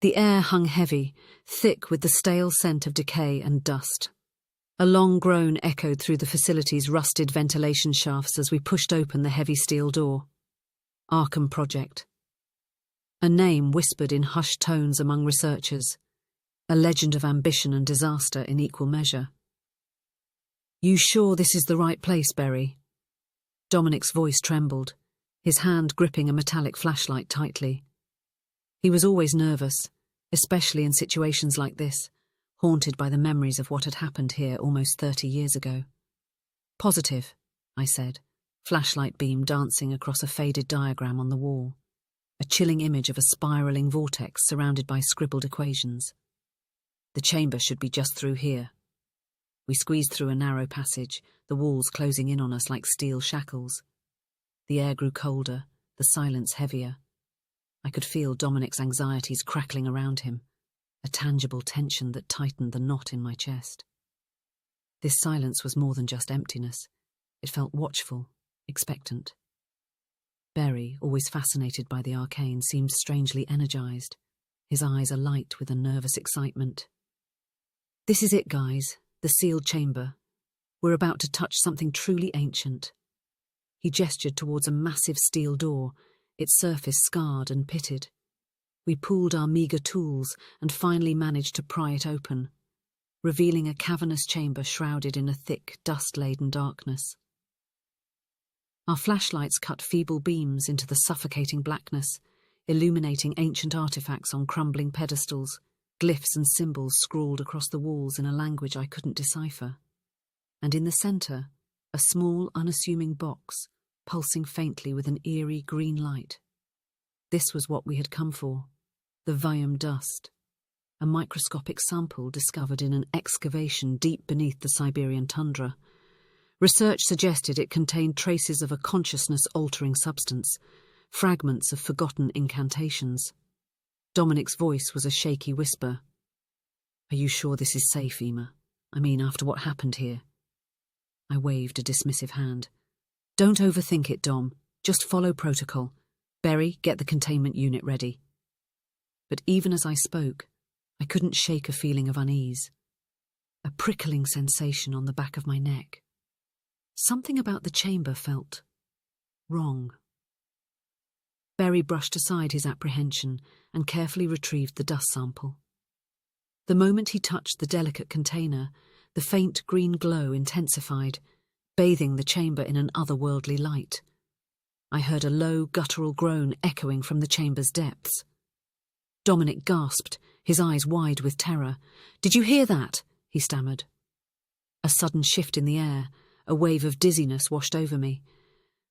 The air hung heavy, thick with the stale scent of decay and dust. A long groan echoed through the facility's rusted ventilation shafts as we pushed open the heavy steel door. Arkham Project. A name whispered in hushed tones among researchers. A legend of ambition and disaster in equal measure. "You sure this is the right place, Berry?" Dominic's voice trembled, his hand gripping a metallic flashlight tightly. He was always nervous, especially in situations like this, haunted by the memories of what had happened here almost 30 years ago. "Positive," I said, flashlight beam dancing across a faded diagram on the wall, a chilling image of a spiraling vortex surrounded by scribbled equations. "The chamber should be just through here." We squeezed through a narrow passage, the walls closing in on us like steel shackles. The air grew colder, the silence heavier. I could feel Dominic's anxieties crackling around him, a tangible tension that tightened the knot in my chest. This silence was more than just emptiness. It felt watchful, expectant. Berry, always fascinated by the arcane, seemed strangely energized, his eyes alight with a nervous excitement. "This is it, guys, the sealed chamber. We're about to touch something truly ancient." He gestured towards a massive steel door, its surface scarred and pitted. We pooled our meager tools and finally managed to pry it open, revealing a cavernous chamber shrouded in a thick, dust-laden darkness. Our flashlights cut feeble beams into the suffocating blackness, illuminating ancient artifacts on crumbling pedestals, glyphs and symbols scrawled across the walls in a language I couldn't decipher. And in the center, a small, unassuming box, pulsing faintly with an eerie green light. This was what we had come for, the Vium dust, a microscopic sample discovered in an excavation deep beneath the Siberian tundra. Research suggested it contained traces of a consciousness-altering substance, fragments of forgotten incantations. Dominic's voice was a shaky whisper. "Are you sure this is safe, Emma? I mean, after what happened here?" I waved a dismissive hand. "Don't overthink it, Dom. Just follow protocol. Berry, get the containment unit ready." But even as I spoke, I couldn't shake a feeling of unease, a prickling sensation on the back of my neck. Something about the chamber felt wrong. Berry brushed aside his apprehension and carefully retrieved the dust sample. The moment he touched the delicate container, the faint green glow intensified, bathing the chamber in an otherworldly light. I heard a low, guttural groan echoing from the chamber's depths. Dominic gasped, his eyes wide with terror. "Did you hear that?" he stammered. A sudden shift in the air, a wave of dizziness washed over me.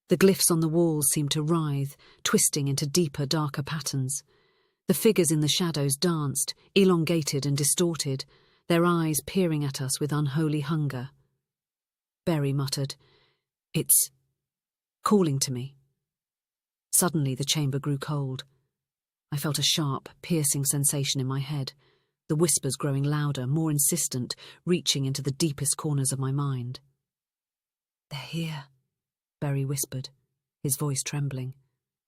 The glyphs on the walls seemed to writhe, twisting into deeper, darker patterns. The figures in the shadows danced, elongated and distorted, their eyes peering at us with unholy hunger. Berry muttered, "It's calling to me." Suddenly the chamber grew cold. I felt a sharp, piercing sensation in my head, the whispers growing louder, more insistent, reaching into the deepest corners of my mind. "They're here," Berry whispered, his voice trembling.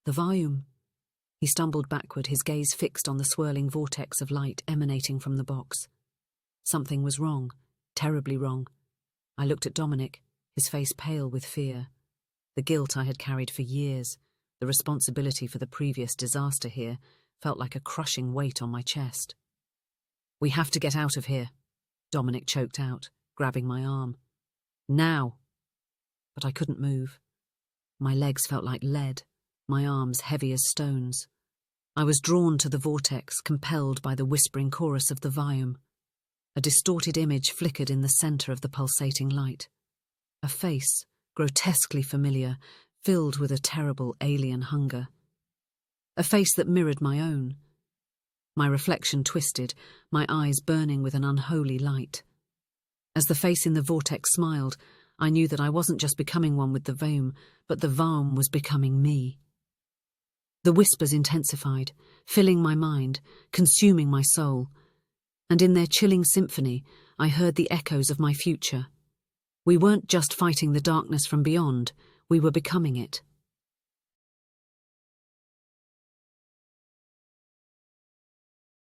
"The volume." He stumbled backward, his gaze fixed on the swirling vortex of light emanating from the box. Something was wrong, terribly wrong. I looked at Dominic, his face pale with fear. The guilt I had carried for years, the responsibility for the previous disaster here, felt like a crushing weight on my chest. "We have to get out of here," Dominic choked out, grabbing my arm. "Now!" But I couldn't move. My legs felt like lead, my arms heavy as stones. I was drawn to the vortex, compelled by the whispering chorus of the volume. A distorted image flickered in the center of the pulsating light. A face, grotesquely familiar, filled with a terrible alien hunger. A face that mirrored my own. My reflection twisted, my eyes burning with an unholy light. As the face in the vortex smiled, I knew that I wasn't just becoming one with the Vaum, but the Vaum was becoming me. The whispers intensified, filling my mind, consuming my soul. And in their chilling symphony, I heard the echoes of my future. We weren't just fighting the darkness from beyond, we were becoming it.